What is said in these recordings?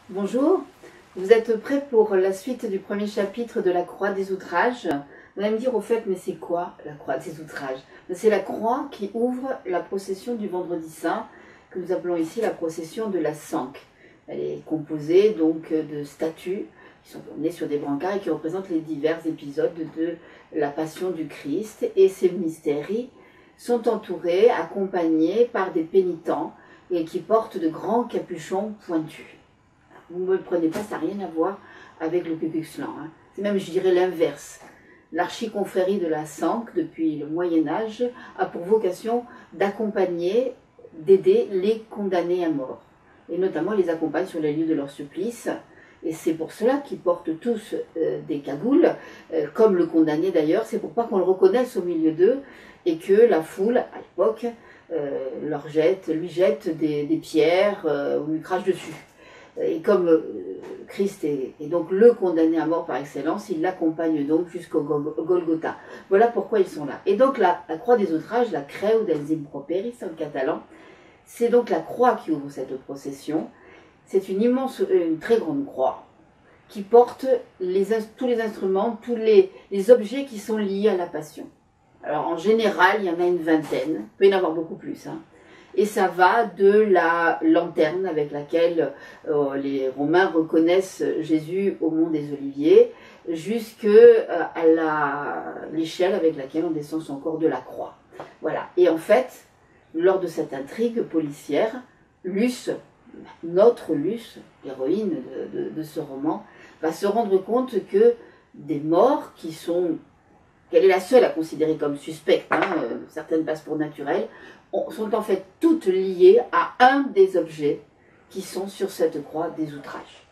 Bonjour, vous êtes prêts pour la suite du premier chapitre de la Croix des Outrages? Vous allez me dire au fait, mais c'est quoi la Croix des Outrages? C'est la croix qui ouvre la procession du Vendredi Saint, que nous appelons ici la procession de la Sanque. Elle est composée donc de statues qui sont emmenées sur des brancards et qui représentent les divers épisodes de la Passion du Christ. Et ces mystéries sont entourés, accompagnés par des pénitents et qui portent de grands capuchons pointus. Vous ne me prenez pas, ça n'a rien à voir avec le Ku Klux Klan. C'est même, je dirais, l'inverse. L'archiconfrérie de la Sanque, depuis le Moyen-Âge, a pour vocation d'accompagner, d'aider les condamnés à mort. Et notamment, les accompagne sur les lieux de leur supplice. Et c'est pour cela qu'ils portent tous des cagoules, comme le condamné d'ailleurs. C'est pour pas qu'on le reconnaisse au milieu d'eux et que la foule, à l'époque, lui jette des pierres ou lui crache dessus. Et comme Christ est donc le condamné à mort par excellence, il l'accompagne donc jusqu'au Golgotha. Voilà pourquoi ils sont là. Et donc la croix des outrages, la Creu dels Improperis en catalan, c'est donc la croix qui ouvre cette procession. C'est une très grande croix qui porte tous les instruments, tous les objets qui sont liés à la Passion. Alors en général, il y en a une vingtaine, il peut y en avoir beaucoup plus, Et ça va de la lanterne avec laquelle les Romains reconnaissent Jésus au mont des Oliviers, jusqu'à l'échelle avec laquelle on descend son corps de la croix. Voilà. Et en fait, lors de cette intrigue policière, Luce, notre Luce, l'héroïne de ce roman, va se rendre compte que des morts qu'elle est la seule à considérer comme suspecte, certaines passent pour naturelles, sont en fait toutes liées à un des objets qui sont sur cette croix des outrages.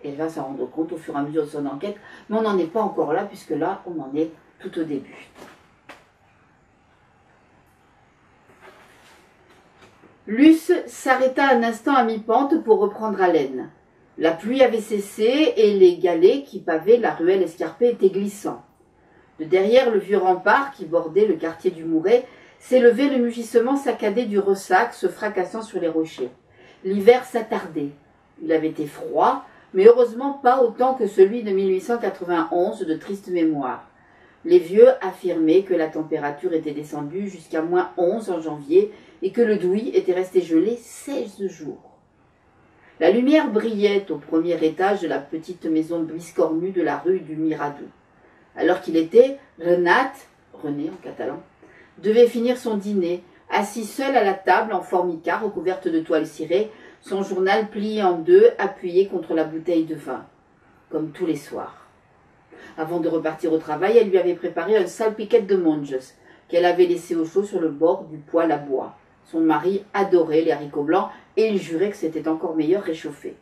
Elle va s'en rendre compte au fur et à mesure de son enquête, mais on n'en est pas encore là, puisque là, on en est tout au début. Luce s'arrêta un instant à mi-pente pour reprendre haleine. La pluie avait cessé et les galets qui pavaient la ruelle escarpée étaient glissants. De derrière le vieux rempart qui bordait le quartier du Mouret, s'élevait le mugissement saccadé du ressac se fracassant sur les rochers. L'hiver s'attardait. Il avait été froid, mais heureusement pas autant que celui de 1891 de triste mémoire. Les vieux affirmaient que la température était descendue jusqu'à -11 en janvier et que le Douai était resté gelé 16 jours. La lumière brillait au premier étage de la petite maison biscornue de la rue du Miradou. Alors qu'il était, René en catalan, devait finir son dîner, assis seul à la table en formica recouverte de toile cirée, son journal plié en deux, appuyé contre la bouteille de vin, comme tous les soirs. Avant de repartir au travail, elle lui avait préparé un salpiquet de monges qu'elle avait laissé au chaud sur le bord du poêle à bois. Son mari adorait les haricots blancs et il jurait que c'était encore meilleur réchauffé.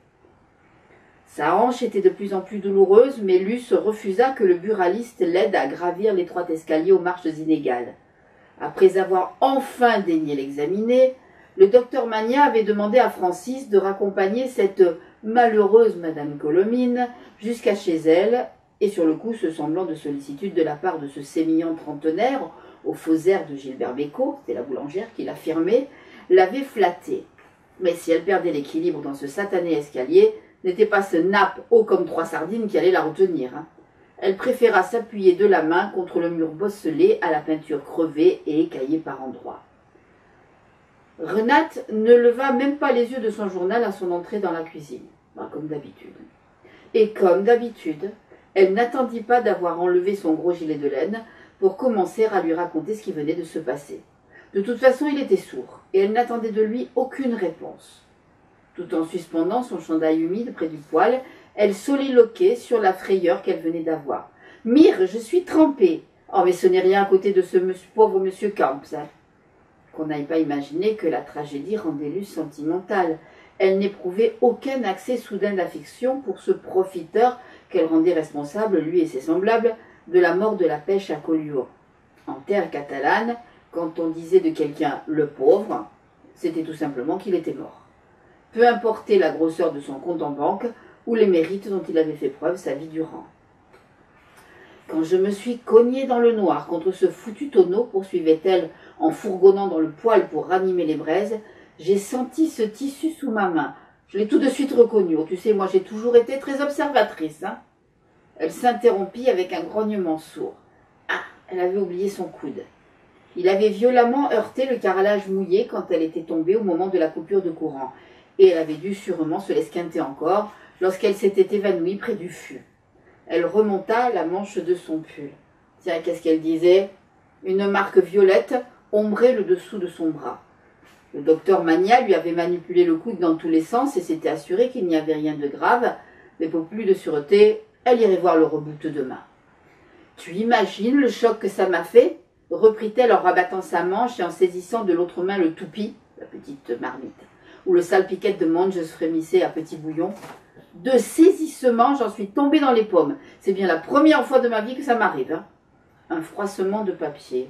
Sa hanche était de plus en plus douloureuse, mais Luce refusa que le buraliste l'aide à gravir l'étroit escalier aux marches inégales. Après avoir enfin daigné l'examiner, le docteur Magnat avait demandé à Francis de raccompagner cette malheureuse Madame Colomine jusqu'à chez elle, et sur le coup, ce semblant de sollicitude de la part de ce sémillant trentenaire, au faux air de Gilbert Bécaud, c'était la boulangère qui l'affirmait, l'avait flattée. Mais si elle perdait l'équilibre dans ce satané escalier, n'était pas ce nappe haut comme 3 sardines qui allait la retenir. Elle préféra s'appuyer de la main contre le mur bosselé à la peinture crevée et écaillée par endroits. Renate ne leva même pas les yeux de son journal à son entrée dans la cuisine, comme d'habitude. Et comme d'habitude, elle n'attendit pas d'avoir enlevé son gros gilet de laine pour commencer à lui raconter ce qui venait de se passer. De toute façon, il était sourd, et elle n'attendait de lui aucune réponse. Tout en suspendant son chandail humide près du poêle, elle soliloquait sur la frayeur qu'elle venait d'avoir. « Mire, je suis trempée. Oh, mais ce n'est rien à côté de ce pauvre monsieur Camps. Qu'on n'aille pas imaginer que la tragédie rendait Luce sentimentale. Elle n'éprouvait aucun accès soudain d'affection pour ce profiteur qu'elle rendait responsable, lui et ses semblables, de la mort de la pêche à Collioure. En terre catalane, quand on disait de quelqu'un « le pauvre », c'était tout simplement qu'il était mort. Peu importait la grosseur de son compte en banque ou les mérites dont il avait fait preuve sa vie durant. Quand je me suis cognée dans le noir contre ce foutu tonneau, poursuivait-elle en fourgonnant dans le poêle pour ranimer les braises, j'ai senti ce tissu sous ma main. Je l'ai tout de suite reconnue. Oh, tu sais, moi j'ai toujours été très observatrice. Hein. Elle s'interrompit avec un grognement sourd. Ah, elle avait oublié son coude. Il avait violemment heurté le carrelage mouillé quand elle était tombée au moment de la coupure de courant. Et elle avait dû sûrement se l'esquinter encore lorsqu'elle s'était évanouie près du fût. Elle remonta la manche de son pull. Tiens, qu'est-ce qu'elle disait? Une marque violette ombrait le dessous de son bras. Le docteur Mania lui avait manipulé le coude dans tous les sens et s'était assuré qu'il n'y avait rien de grave, mais pour plus de sûreté, elle irait voir le reboot demain. « Tu imagines le choc que ça m'a fait ?» reprit-elle en rabattant sa manche et en saisissant de l'autre main le toupie, la petite marmite, où le salpiquette de mange se frémissait à petit bouillon. De saisissement, j'en suis tombée dans les pommes. C'est bien la première fois de ma vie que ça m'arrive. Hein. Un froissement de papier.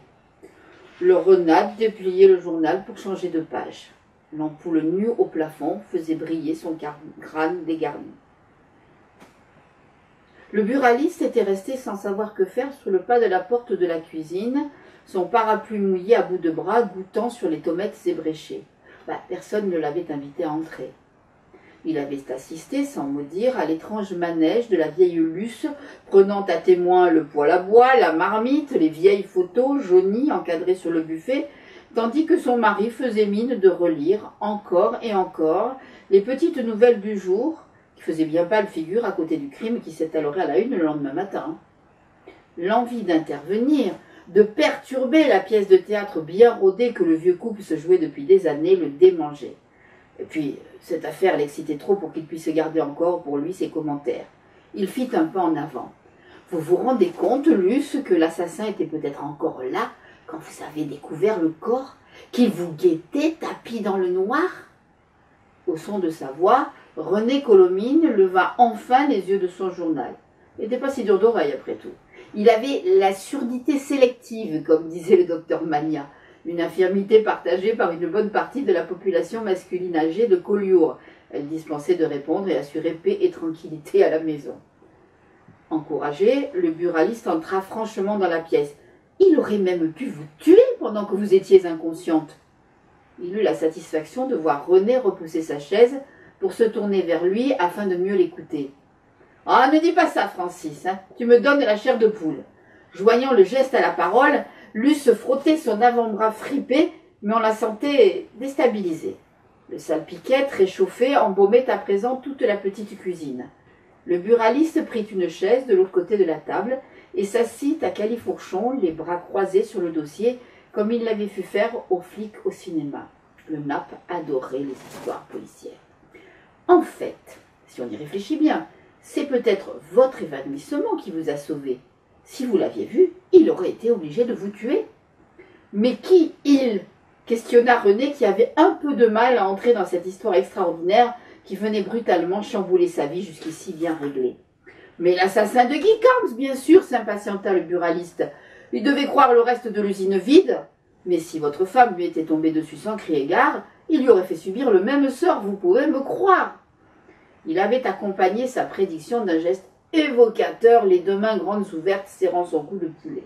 Le renard dépliait le journal pour changer de page. L'ampoule nue au plafond faisait briller son crâne dégarni. Le buraliste était resté sans savoir que faire sous le pas de la porte de la cuisine, son parapluie mouillé à bout de bras, goûtant sur les tomates ébréchées. Personne ne l'avait invité à entrer. Il avait assisté, sans mot dire, à l'étrange manège de la vieille Luce, prenant à témoin le poêle à bois, la marmite, les vieilles photos jaunies encadrées sur le buffet, tandis que son mari faisait mine de relire, encore et encore, les petites nouvelles du jour, qui faisaient bien pâle figure à côté du crime qui s'étalerait à la une le lendemain matin. L'envie d'intervenir, de perturber la pièce de théâtre bien rodée que le vieux couple se jouait depuis des années, le démangeait. Et puis, cette affaire l'excitait trop pour qu'il puisse garder encore pour lui ses commentaires. Il fit un pas en avant. « Vous vous rendez compte, Luce, que l'assassin était peut-être encore là quand vous avez découvert le corps, qu'il vous guettait tapis dans le noir ?» Au son de sa voix, René Colomine leva enfin les yeux de son journal. Il n'était pas si dur d'oreille après tout. Il avait la surdité sélective, comme disait le docteur Mania, une infirmité partagée par une bonne partie de la population masculine âgée de Collioure. Elle dispensait de répondre et assurait paix et tranquillité à la maison. Encouragé, le buraliste entra franchement dans la pièce. Il aurait même pu vous tuer pendant que vous étiez inconsciente. Il eut la satisfaction de voir René repousser sa chaise pour se tourner vers lui afin de mieux l'écouter. « Ah, ne dis pas ça, Francis, hein. Tu me donnes la chair de poule. » Joignant le geste à la parole, Luce frottait son avant-bras fripé, mais on la sentait déstabilisée. Le salpiquette, réchauffé, embaumait à présent toute la petite cuisine. Le buraliste prit une chaise de l'autre côté de la table et s'assit à califourchon, les bras croisés sur le dossier, comme il l'avait vu faire aux flics au cinéma. Le nappe adorait les histoires policières. En fait, si on y réfléchit bien, c'est peut-être votre évanouissement qui vous a sauvé. Si vous l'aviez vu, il aurait été obligé de vous tuer. Mais qui, il? Questionna René qui avait un peu de mal à entrer dans cette histoire extraordinaire qui venait brutalement chambouler sa vie jusqu'ici bien réglée. Mais l'assassin de Guy Carms, bien sûr, s'impatienta le buraliste. Il devait croire le reste de l'usine vide. Mais si votre femme lui était tombée dessus sans crier gare, il lui aurait fait subir le même sort, vous pouvez me croire. Il avait accompagné sa prédiction d'un geste évocateur, les deux mains grandes ouvertes serrant son cou de poulet.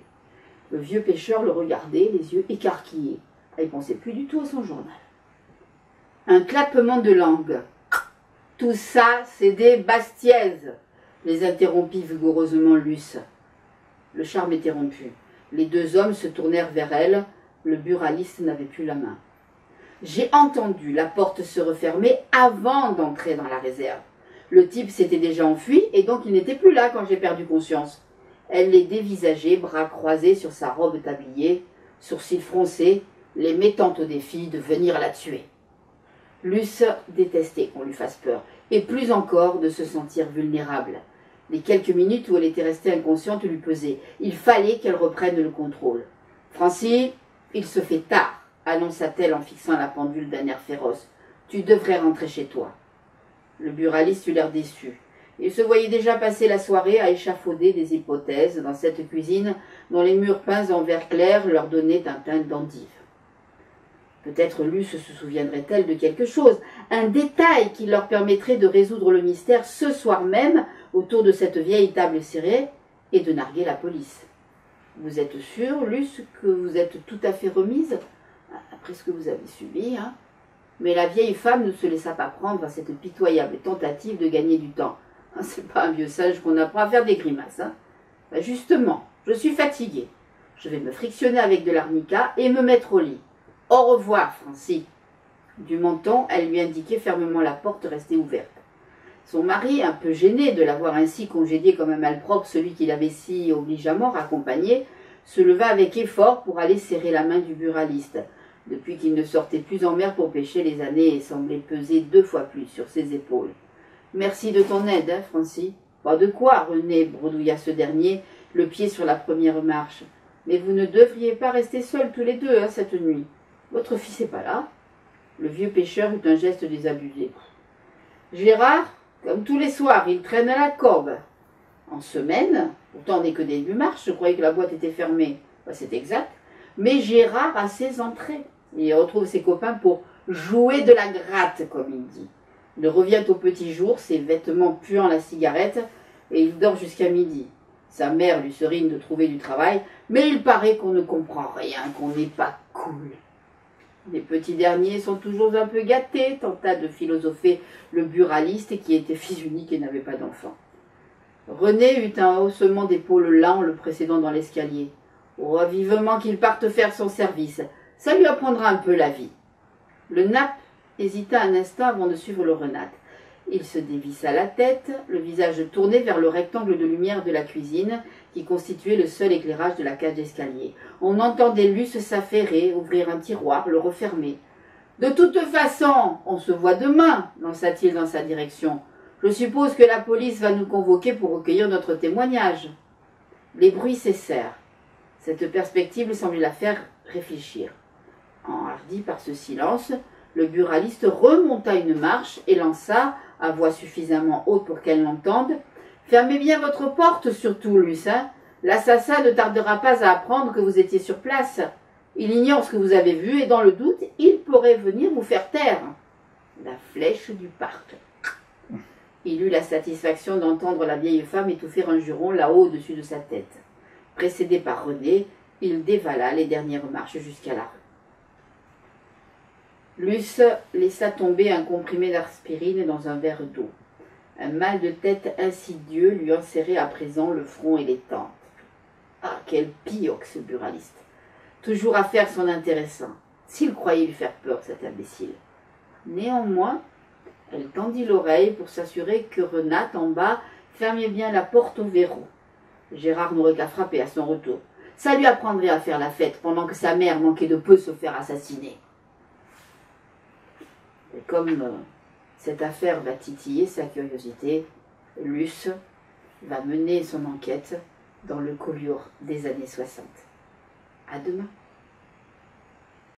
Le vieux pêcheur le regardait, les yeux écarquillés. Il ne pensait plus du tout à son journal. Un clappement de langue. « Tout ça, c'est des bastiaises !» les interrompit vigoureusement Luce. Le charme était rompu. Les deux hommes se tournèrent vers elle. Le buraliste n'avait plus la main. « J'ai entendu la porte se refermer avant d'entrer dans la réserve. Le type s'était déjà enfui et donc il n'était plus là quand j'ai perdu conscience. » Elle les dévisageait, bras croisés sur sa robe tablier, sourcils froncés, les mettant au défi de venir la tuer. Luce détestait qu'on lui fasse peur, et plus encore de se sentir vulnérable. Les quelques minutes où elle était restée inconsciente lui pesaient. Il fallait qu'elle reprenne le contrôle. « Francis, il se fait tard, » annonça-t-elle en fixant la pendule d'un air féroce. « Tu devrais rentrer chez toi. » Le buraliste eut l'air déçu. Il se voyait déjà passer la soirée à échafauder des hypothèses dans cette cuisine dont les murs peints en vert clair leur donnaient un teint d'endive. Peut-être Luce se souviendrait-elle de quelque chose, un détail qui leur permettrait de résoudre le mystère ce soir même autour de cette vieille table serrée et de narguer la police. Vous êtes sûre, Luce, que vous êtes tout à fait remise après ce que vous avez subi, hein? Mais la vieille femme ne se laissa pas prendre à cette pitoyable tentative de gagner du temps. C'est pas un vieux sage qu'on apprend à faire des grimaces. Hein. Ben justement, je suis fatiguée. Je vais me frictionner avec de l'arnica et me mettre au lit. Au revoir, Francie. Du menton, elle lui indiquait fermement la porte restée ouverte. Son mari, un peu gêné de l'avoir ainsi congédié comme un malpropre, celui qu'il avait si obligeamment raccompagné, se leva avec effort pour aller serrer la main du buraliste. Depuis qu'il ne sortait plus en mer pour pêcher, les années semblaient peser 2 fois plus sur ses épaules. « Merci de ton aide, hein, Francie. »« Pas de quoi, René, » bredouilla ce dernier, le pied sur la première marche. « Mais vous ne devriez pas rester seuls tous les deux, hein, cette nuit. Votre fils n'est pas là ?» Le vieux pêcheur eut un geste désabusé. « Gérard, comme tous les soirs, il traîne à la corde. »« En semaine, pourtant on n'est que début mars, je croyais que la boîte était fermée. Ben, c'est exact. Mais Gérard a ses entrées. Il retrouve ses copains pour jouer de la gratte, comme il dit. Il revient au petit jour, ses vêtements puant la cigarette, et il dort jusqu'à midi. Sa mère lui serigne de trouver du travail, mais il paraît qu'on ne comprend rien, qu'on n'est pas cool. Les petits derniers sont toujours un peu gâtés, tenta de philosopher le buraliste qui était fils unique et n'avait pas d'enfant. René eut un haussement d'épaule lent le précédant dans l'escalier. Oh, vivement qu'il parte faire son service. Ça lui apprendra un peu la vie. Le nappe hésita un instant avant de suivre le renâtre. Il se dévissa la tête, le visage tourné vers le rectangle de lumière de la cuisine qui constituait le seul éclairage de la cage d'escalier. On entendait Luce s'affairer, ouvrir un tiroir, le refermer. « De toute façon, on se voit demain, » lança-t-il dans sa direction. « Je suppose que la police va nous convoquer pour recueillir notre témoignage. » Les bruits cessèrent. Cette perspective semblait la faire réfléchir. Enhardi par ce silence, le buraliste remonta une marche et lança, à voix suffisamment haute pour qu'elle l'entende, « Fermez bien votre porte, surtout, Luce. Hein. L'assassin ne tardera pas à apprendre que vous étiez sur place. Il ignore ce que vous avez vu et dans le doute, il pourrait venir vous faire taire. » La flèche du parc. Il eut la satisfaction d'entendre la vieille femme étouffer un juron là-haut au-dessus de sa tête. Précédé par René, il dévala les dernières marches jusqu'à la rue. Luce laissa tomber un comprimé d'aspirine dans un verre d'eau. Un mal de tête insidieux lui enserrait à présent le front et les tempes. Ah, quel pioque ce buraliste! Toujours à faire son intéressant, s'il croyait lui faire peur, cet imbécile. Néanmoins, elle tendit l'oreille pour s'assurer que Renate, en bas, fermait bien la porte au verrou. Gérard n'aurait qu'à frapper à son retour. Ça lui apprendrait à faire la fête pendant que sa mère manquait de peu se faire assassiner. Et comme cette affaire va titiller sa curiosité, Luce va mener son enquête dans le Collioure des années 60. À demain.